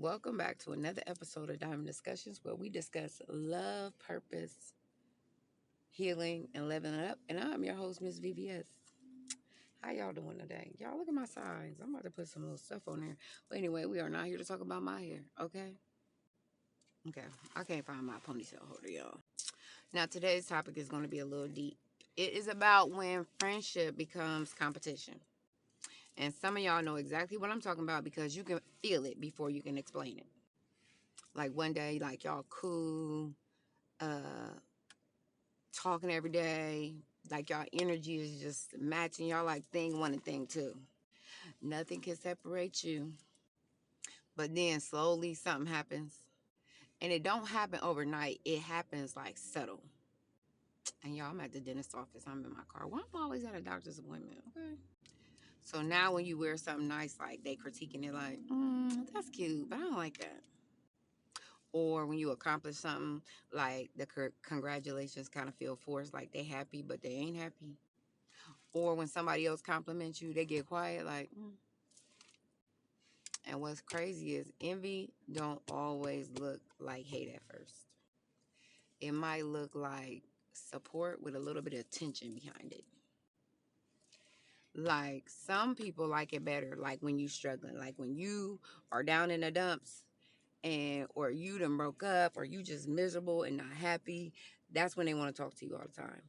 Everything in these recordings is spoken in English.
Welcome back to another episode of Diamond Discussions where we discuss love, purpose, healing, and living it up. And I'm your host, Miss VVS. How y'all doing today? Y'all look at my sides. I'm about to put some little stuff on there. But anyway, we are not here to talk about my hair, okay? Okay. I can't find my ponytail holder, y'all. Now, today's topic is going to be a little deep. It is about when friendship becomes competition. And some of y'all know exactly what I'm talking about because you can feel it before you can explain it. Like one day, like y'all cool, uh, talking every day, like y'all energy is just matching. Y'all like thing one and thing two. Nothing can separate you. But then slowly something happens. And it don't happen overnight. It happens like subtle. And y'all, I'm at the dentist office. I'm in my car. Well, I'm always at a doctor's appointment. Okay. So now when you wear something nice, like they critiquing it like, that's cute, but I don't like that. Or when you accomplish something, like the congratulations kind of feel forced, like they happy, but they ain't happy. Or when somebody else compliments you, they get quiet, like, And what's crazy is envy don't always look like hate at first. It might look like support with a little bit of tension behind it. Like some people like it better, like when you struggling, like when you are down in the dumps and or you done broke up or you just miserable and not happy. That's when they want to talk to you all the time.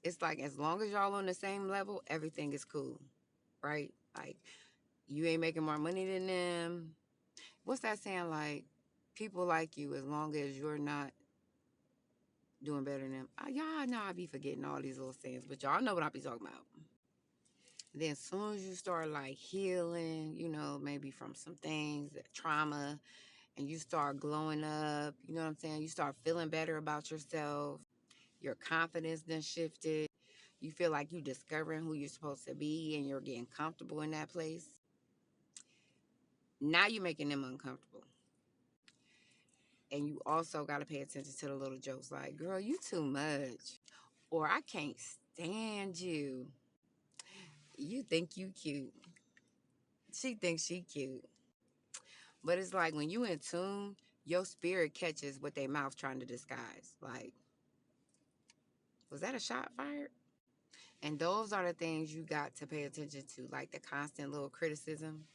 It's like as long as y'all on the same level, everything is cool, right? Like you ain't making more money than them. What's that saying? Like people like you as long as you're not doing better than them. Y'all know I be forgetting all these little sayings, but y'all know what I be talking about. Then as soon as you start like healing, maybe from some things, that trauma, and you start glowing up, you know what I'm saying? You start feeling better about yourself. Your confidence then shifted. You feel like you discovering who you're supposed to be and you're getting comfortable in that place. Now you're making them uncomfortable. And you also got to pay attention to the little jokes like, girl, you too much. Or I can't stand you. You think you cute. She thinks she cute. But it's like when you in tune, your spirit catches what they mouth trying to disguise. Like, was that a shot fired? And those are the things you got to pay attention to, like the constant little criticism.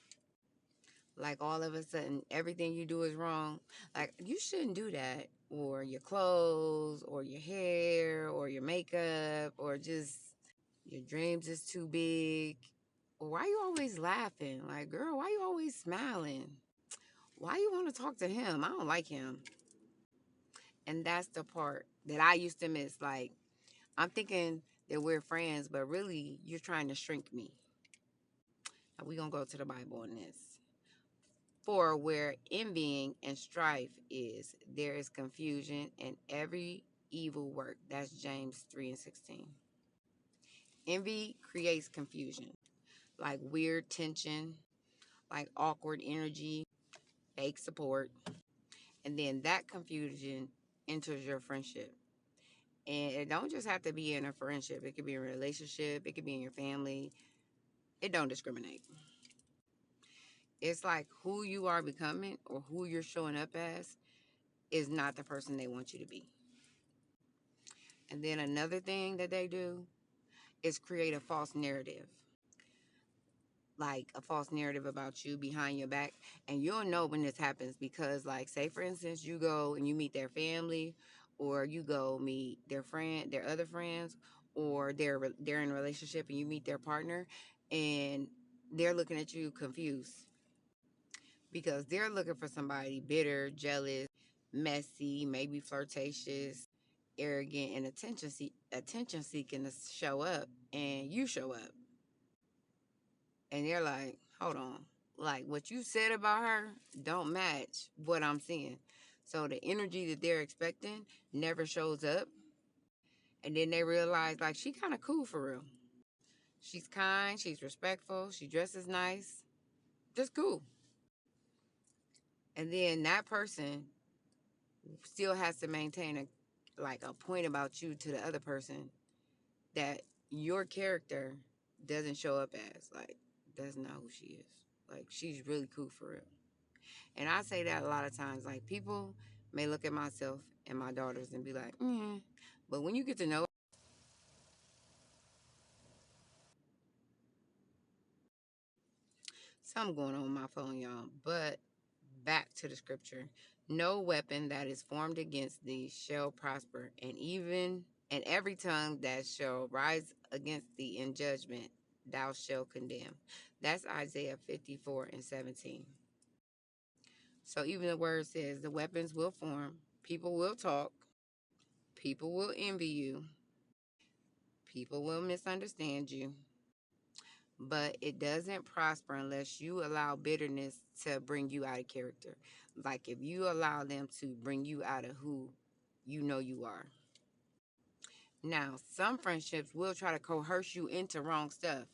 Like all of a sudden, everything you do is wrong. Like, you shouldn't do that. Or your clothes, or your hair, or your makeup, or just your dreams is too big. Or why you always laughing? Like, girl, why you always smiling? Why you want to talk to him? I don't like him. And that's the part that I used to miss. Like, I'm thinking that we're friends, but really you're trying to shrink me. We're going to go to the Bible on this. For where envying and strife is, there is confusion and every evil work. That's James 3:16. Envy creates confusion, like weird tension, like awkward energy, fake support. And then that confusion enters your friendship. And it don't just have to be in a friendship. It could be in a relationship. It could be in your family. It don't discriminate. It's like who you are becoming or who you're showing up as is not the person they want you to be. And then another thing that they do is create a false narrative. Like a false narrative about you behind your back. And you'll know when this happens because, like, say for instance, you go and you meet their family, or you go meet their other friends, or they're in a relationship and you meet their partner, and they're looking at you confused because they're looking for somebody bitter, jealous, messy, maybe flirtatious, arrogant, and attention seeking to show up, and you show up. And they're like, hold on. Like what you said about her don't match what I'm seeing. So the energy that they're expecting never shows up. And then they realize like she kind of cool for real. She's kind, she's respectful, she dresses nice. Just cool. And then that person still has to maintain a point about you to the other person that your character doesn't show up as. Like, that's not who she is. Like, she's really cool for real. And I say that a lot of times. Like, people may look at myself and my daughters and be like, mm. But when you get to know something going on with my phone, y'all. But back to the scripture. No weapon that is formed against thee shall prosper, and every tongue that shall rise against thee in judgment thou shalt condemn. That's Isaiah 54:17. So even the word says the weapons will form, people will talk, people will envy you, people will misunderstand you, but it doesn't prosper unless you allow bitterness to bring you out of character. Like if you allow them to bring you out of who you know you are. Now, some friendships will try to coerce you into wrong stuff.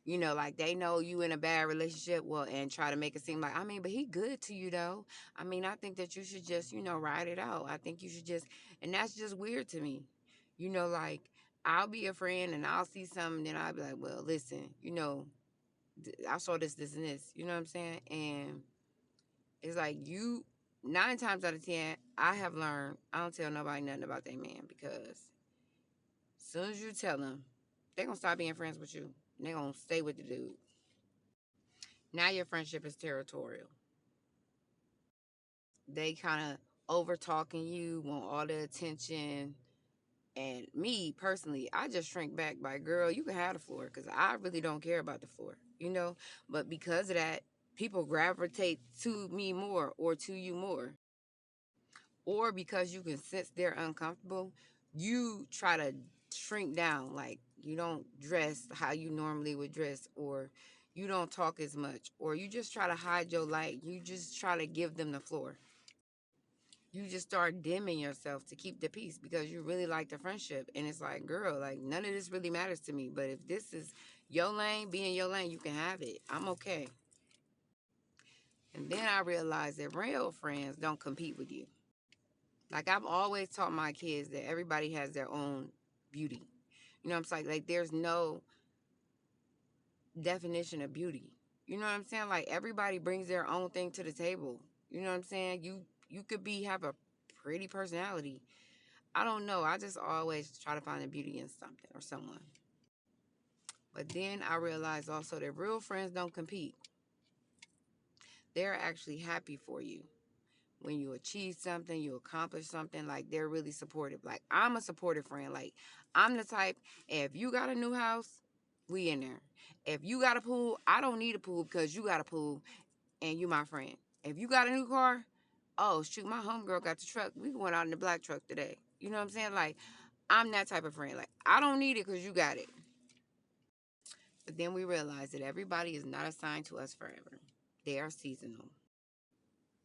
You know, like they know you in a bad relationship, well, and try to make it seem like, I mean, but he good to you though. I mean, I think that you should just, ride it out. I think you should just, and that's just weird to me. Like I'll be a friend and I'll see something, and I'll be like, well, listen, I saw this, and this. You know what I'm saying? And it's like 9 times out of 10, I have learned I don't tell nobody nothing about their man, because as soon as you tell them, they're gonna stop being friends with you. And they're gonna stay with the dude. Now your friendship is territorial. They kind of over talking you, want all the attention. And me personally, I just shrink back by, girl, you can have the floor, because I really don't care about the floor. But because of that, people gravitate to me more or to you more. Or because you can sense they're uncomfortable, you try to shrink down. Like you don't dress how you normally would dress, or you don't talk as much, or you just try to hide your light. You just try to give them the floor. You just start dimming yourself to keep the peace because you really like the friendship. And it's like, girl, like none of this really matters to me. But if this is your lane, be in your lane, you can have it. I'm okay. And then I realized that real friends don't compete with you. Like I've always taught my kids that everybody has their own beauty. You know what I'm saying? Like there's no definition of beauty. You know what I'm saying? Like everybody brings their own thing to the table. You know what I'm saying? You could have a pretty personality. I don't know. I just always try to find the beauty in something or someone. But then I realized also that real friends don't compete. They're actually happy for you. When you achieve something, you accomplish something, like they're really supportive. Like I'm a supportive friend. Like I'm the type, if you got a new house, we in there. If you got a pool, I don't need a pool because you got a pool and you my friend. If you got a new car, oh shoot, my homegirl got the truck. We going out in the black truck today. You know what I'm saying? Like I'm that type of friend. Like I don't need it because you got it. But then we realize that everybody is not assigned to us forever. They are seasonal.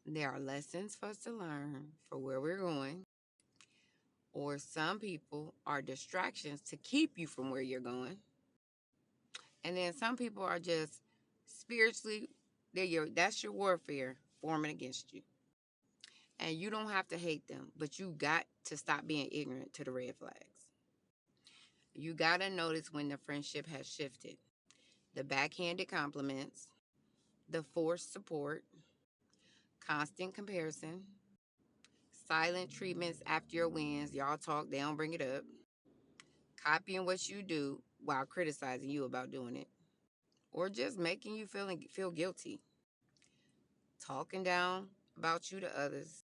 There are lessons for us to learn for where we're going, or some people are distractions to keep you from where you're going. And then some people are just spiritually, that's your warfare forming against you. And you don't have to hate them, but you got to stop being ignorant to the red flags. You got to notice when the friendship has shifted. The backhanded compliments, the forced support, constant comparison, silent treatments after your wins. Y'all talk, they don't bring it up. Copying what you do while criticizing you about doing it, or just making you feel guilty. Talking down about you to others,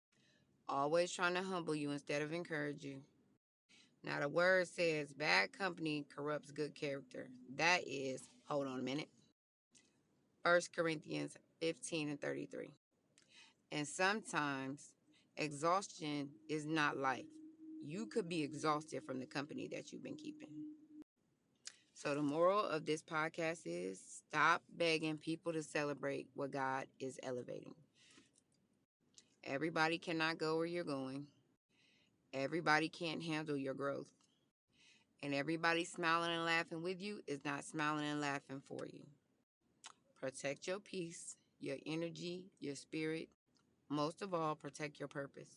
always trying to humble you instead of encourage you. Now the word says bad company corrupts good character. That is, hold on a minute, 1 Corinthians 15:33. And sometimes exhaustion is not life. You could be exhausted from the company that you've been keeping. So the moral of this podcast is stop begging people to celebrate what God is elevating. Everybody cannot go where you're going. Everybody can't handle your growth. And everybody smiling and laughing with you is not smiling and laughing for you. Protect your peace, your energy, your spirit. Most of all, protect your purpose.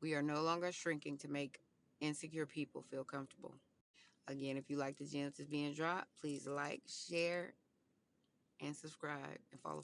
We are no longer shrinking to make insecure people feel comfortable. Again, if you like the gems that's being dropped, please like, share, and subscribe and follow.